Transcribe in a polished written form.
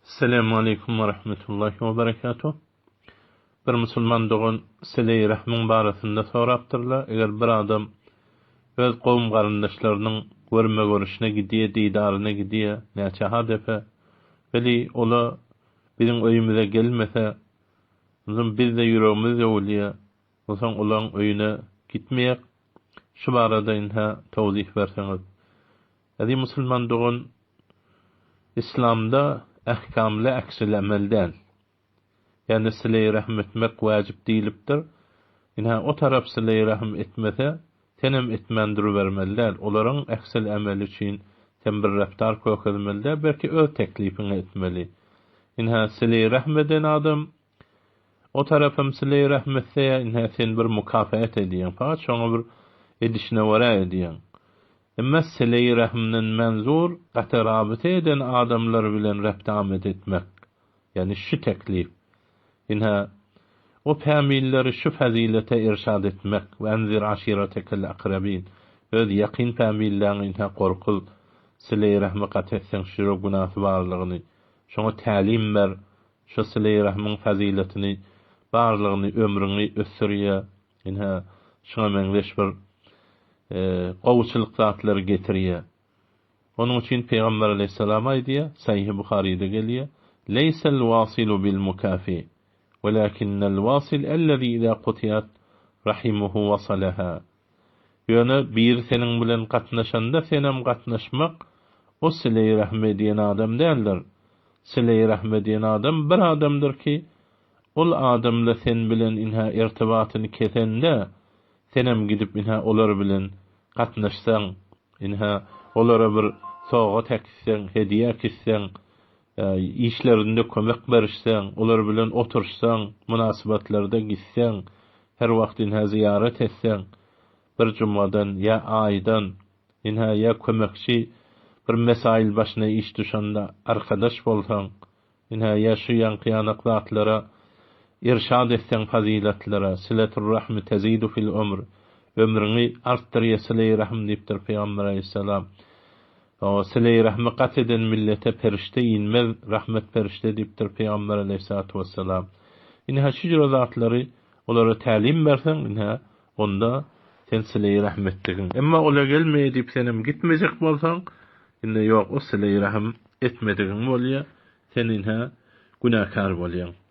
Selamun Aleyküm ve Rahmetullahi ve Berekatuhu. Bir musulman doğun sile-i rahmin barasında soraptırlar. Eger bir adam öz qowm garyndaşlarynyň görme görüşine gidiýe, diýdaryna gidiýe, näçe hadepe, beli ola biziň öýümüze gelmese, bizim bizde ýüregimiz ýowlýa, olsaň olaň öýüne gitmeýek. Şu barada inha tawzih berseňiz. Adi musulman doğun İslamda ahkamly aksil amelden. Yani sile-i rahm etmek wajib diýilipdir. Inha o tarap sile-i rahm etmese, tenem etmendiru vermeliler. Olaryň aksil amel üçin tem bir raftar kökezmeliler. Belki öz teklifini etmeli. Inha sile-i rahm eden adam, o tarafım sile-i rahm etse, inha sen bir mukafaat ediyen. Fakat şoňa bir edişine wara ediyen. Emma sile-i rahminin menzur, gata rabita eden adamlar bilen reptamet etmek. Yani şu teklif. İnha o familleri şu fazilete irşad etmek. Ve enzir aşiretekel akrabin. Öz yakin famillerini inha korkul. Sile-i rahmi kat etsen şuru günahı barlığını. Şoňa talim ber. Şu sile-i rahmin faziletini, barlığını, ömrünü össürýe. İnha şoňa meňzeş bir qowçuluk zatlary getirýär. Onun üçin Peýgamber aleyhisselam aýdýar, Sahih Buhari'de gelýär: "Leysel wasilu bil mukafi, walakinnel wasil allazi iza qutiyat rahimuhu wasalaha." Ýöne bir seniň bilen gatnaşanda senem gatnaşmak o sile-i rahm ediyen adam däldir. Sile-i rahm ediyen adam bir adamdyr ki, ol adamla sen bilen inha irtibatyny kesende senem gidip inha olar bilen gatnaşsaň, inha olara bir sowga täkitseň, hediýe kitseň, işlerinde kömek berişseň, olar bilen otursaň, munasabatlarda gitseň, her wagt inha ziyaret etseň, bir jumladan ya aýdan inha ya kömekçi bir mesail başyna iş düşende arkadaş bolsaň, inha ya şu ýanky zatlara irşad etseň faziletlere, siletur rahmi tezidu fil ömr, ömrüni artdyrýar sile-i rahm diýipdir Peýgamber aleyhisselam. O sile-i rahmi kat eden millete perişte inmez, rahmet perişte diýipdir Peýgamber aleyhissalatu vesselam. Inha şu zatlary olara talim berseň, inha onda sen sile-i rahm etdiň. Emma ola gelmeýe diýip senem gitmejek bolsaň, inha ýok, o sile-i rahm etmediň bolýar, sen inha günahkar bolýan.